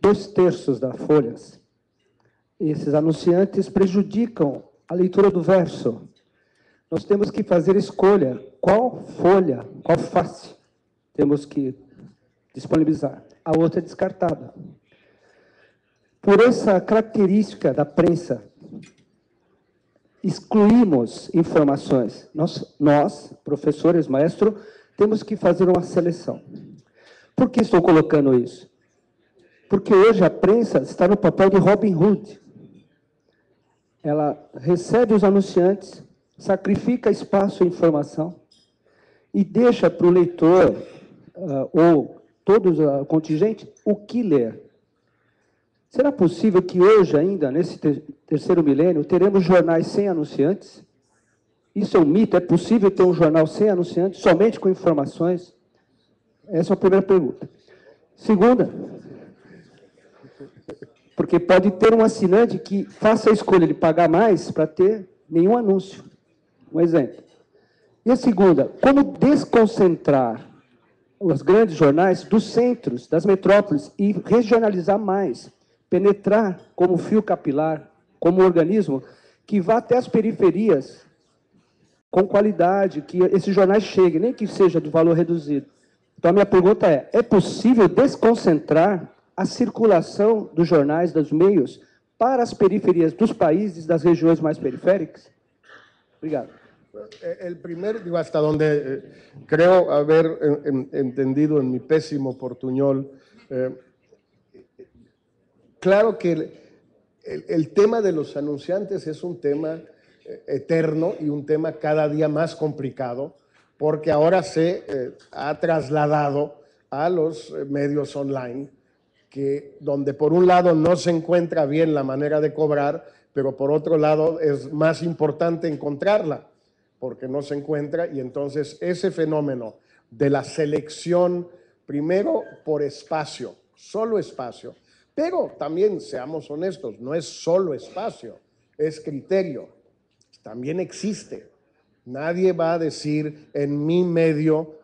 2/3 das folhas. Esses anunciantes prejudicam a leitura do verso. Nós temos que fazer escolha. Qual folha, qual face temos que disponibilizar? A outra é descartada. Por essa característica da prensa, excluímos informações. Nós, professores, maestro, temos que fazer uma seleção. Por que estou colocando isso? Porque hoje a prensa está no papel de Robin Hood. Ela recebe os anunciantes, sacrifica espaço e informação e deixa para o leitor, ou todo o contingente, o que ler. Será possível que hoje ainda, nesse terceiro milênio, teremos jornais sem anunciantes? Isso é um mito? É possível ter um jornal sem anunciantes, somente com informações? Essa é a primeira pergunta. Segunda, porque pode ter um assinante que faça a escolha de pagar mais para ter nenhum anúncio. Um exemplo. E a segunda, como desconcentrar os grandes jornais dos centros, das metrópoles, e regionalizar mais, penetrar como fio capilar, como organismo, que vá até as periferias com qualidade, que esses jornais cheguem, nem que seja de valor reduzido. Então, a minha pergunta é possível desconcentrar a circulação dos jornais, dos meios, para as periferias dos países, das regiões mais periféricas? Obrigado. El primer, digo, hasta donde creo haber entendido en mi pésimo portuñol, claro que el tema de los anunciantes es un tema eterno y un tema cada día más complicado, porque ahora se ha trasladado a los medios online, donde por un lado no se encuentra bien la manera de cobrar, pero por otro lado es más importante encontrarla, porque no se encuentra, y entonces ese fenómeno de la selección, primero por espacio, solo espacio, pero también, seamos honestos, no es solo espacio, es criterio, también existe. Nadie va a decir, en mi medio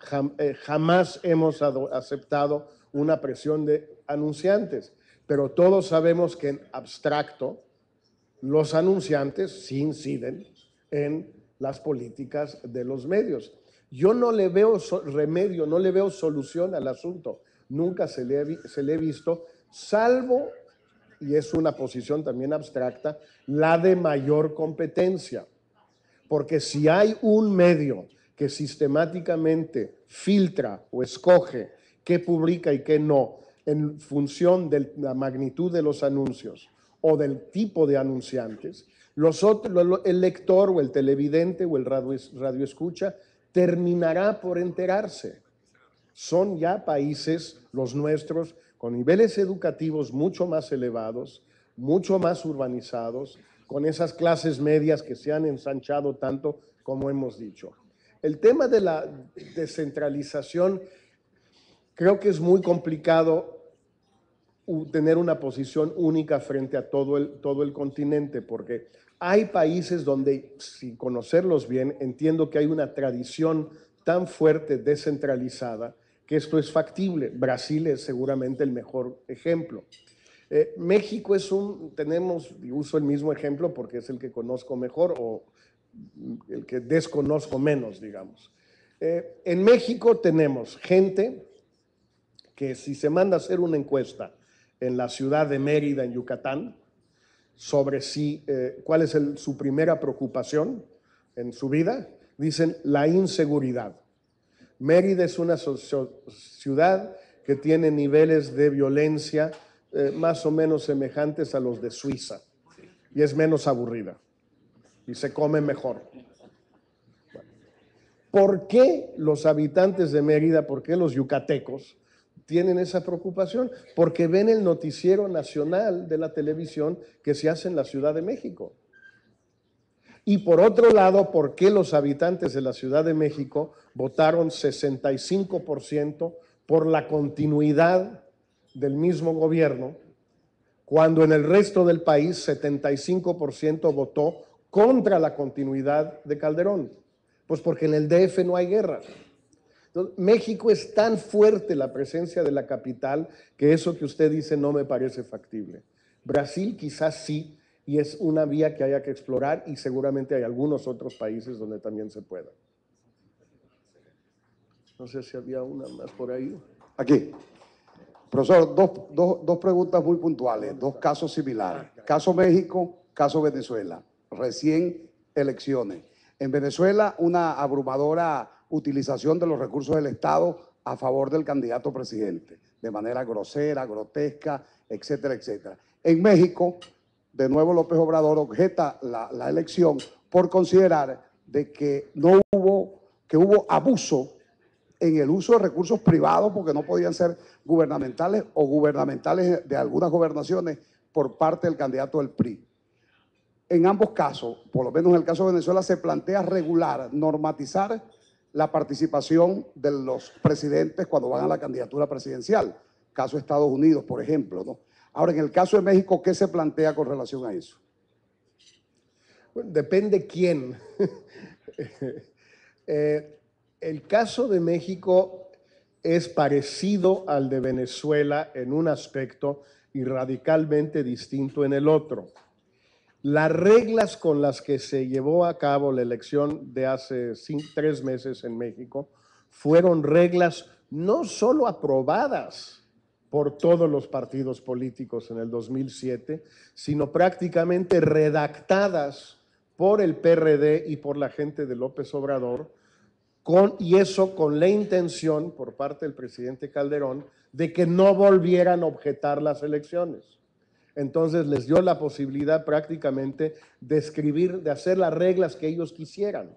jamás hemos aceptado una presión de anunciantes, pero todos sabemos que en abstracto los anunciantes sí inciden en las políticas de los medios. Yo no le veo remedio, no le veo solución al asunto. Nunca se le he visto, salvo, y es una posición también abstracta, la de mayor competencia. Porque si hay un medio que sistemáticamente filtra o escoge qué publica y qué no, en función de la magnitud de los anuncios o del tipo de anunciantes, el lector o el televidente o el radioescucha terminará por enterarse. Son ya países, los nuestros, con niveles educativos mucho más elevados, mucho más urbanizados, con esas clases medias que se han ensanchado tanto como hemos dicho. El tema de la descentralización, creo que es muy complicado tener una posición única frente a todo el continente, porque hay países donde, sin conocerlos bien, entiendo que hay una tradición tan fuerte descentralizada que esto es factible. Brasil es seguramente el mejor ejemplo. México tenemos, y uso el mismo ejemplo porque es el que conozco mejor o el que desconozco menos, digamos. En México tenemos gente que, si se manda a hacer una encuesta en la ciudad de Mérida, en Yucatán, sobre cuál es su primera preocupación en su vida, dicen la inseguridad. Mérida es una ciudad que tiene niveles de violencia más o menos semejantes a los de Suiza, y es menos aburrida y se come mejor. ¿Por qué los habitantes de Mérida, por qué los yucatecos tienen esa preocupación? Porque ven el noticiero nacional de la televisión que se hace en la Ciudad de México. Y por otro lado, ¿por qué los habitantes de la Ciudad de México votaron 65% por la continuidad del mismo gobierno, cuando en el resto del país 75% votó contra la continuidad de Calderón? Pues porque en el DF no hay guerra. Entonces, México es tan fuerte la presencia de la capital que eso que usted dice no me parece factible. Brasil quizás sí, y es una vía que haya que explorar y seguramente hay algunos otros países donde también se pueda. No sé si había una más por ahí. Aquí. Profesor, dos preguntas muy puntuales, dos casos similares. Caso México, caso Venezuela. Recién elecciones. En Venezuela, una abrumadora utilización de los recursos del Estado a favor del candidato presidente, de manera grosera, grotesca, etcétera, etcétera. En México, de nuevo López Obrador objeta la elección por considerar de que hubo abuso en el uso de recursos privados porque no podían ser gubernamentales o gubernamentales de algunas gobernaciones por parte del candidato del PRI. En ambos casos, por lo menos en el caso de Venezuela, se plantea regular, normatizar la participación de los presidentes cuando van a la candidatura presidencial. Caso de Estados Unidos, por ejemplo, ¿no? Ahora, en el caso de México, ¿qué se plantea con relación a eso? Bueno, depende quién. El caso de México es parecido al de Venezuela en un aspecto y radicalmente distinto en el otro. Las reglas con las que se llevó a cabo la elección de hace 3 meses en México fueron reglas no solo aprobadas por todos los partidos políticos en el 2007, sino prácticamente redactadas por el PRD y por la gente de López Obrador, y eso con la intención por parte del presidente Calderón de que no volvieran a objetar las elecciones. Entonces les dio la posibilidad prácticamente de escribir, de hacer las reglas que ellos quisieran.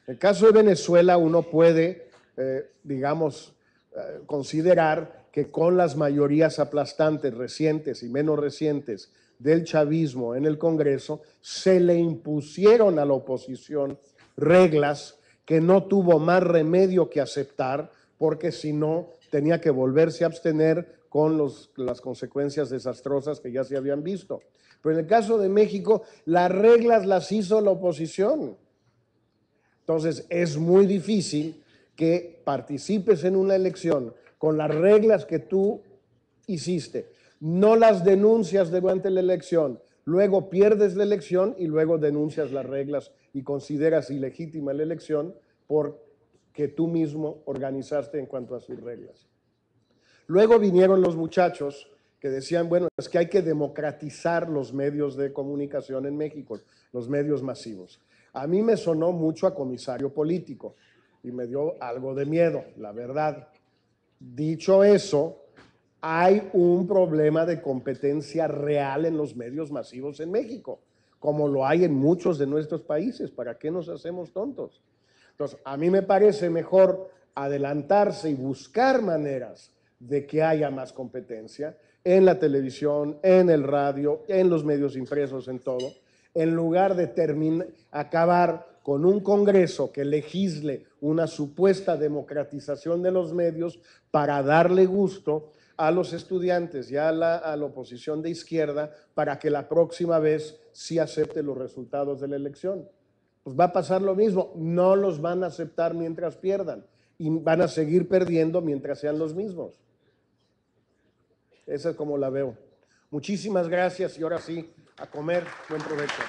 En el caso de Venezuela uno puede, considerar que con las mayorías aplastantes recientes y menos recientes del chavismo en el Congreso, se le impusieron a la oposición reglas que no tuvo más remedio que aceptar, porque si no tenía que volverse a abstener con las consecuencias desastrosas que ya se habían visto. Pero en el caso de México, las reglas las hizo la oposición. Entonces, es muy difícil que participes en una elección con las reglas que tú hiciste, no las denuncias durante la elección, luego pierdes la elección y luego denuncias las reglas y consideras ilegítima la elección porque tú mismo organizaste en cuanto a sus reglas. Luego vinieron los muchachos que decían, bueno, es que hay que democratizar los medios de comunicación en México, los medios masivos. A mí me sonó mucho a comisario político y me dio algo de miedo, la verdad. Dicho eso, hay un problema de competencia real en los medios masivos en México, como lo hay en muchos de nuestros países. ¿Para qué nos hacemos tontos? Entonces, a mí me parece mejor adelantarse y buscar maneras de que haya más competencia en la televisión, en el radio, en los medios impresos, en todo, en lugar de acabar con un Congreso que legisle una supuesta democratización de los medios para darle gusto a los estudiantes y a la oposición de izquierda para que la próxima vez sí acepte los resultados de la elección. Pues va a pasar lo mismo, no los van a aceptar mientras pierdan y van a seguir perdiendo mientras sean los mismos. Esa es como la veo. Muchísimas gracias y ahora sí, a comer. Buen provecho.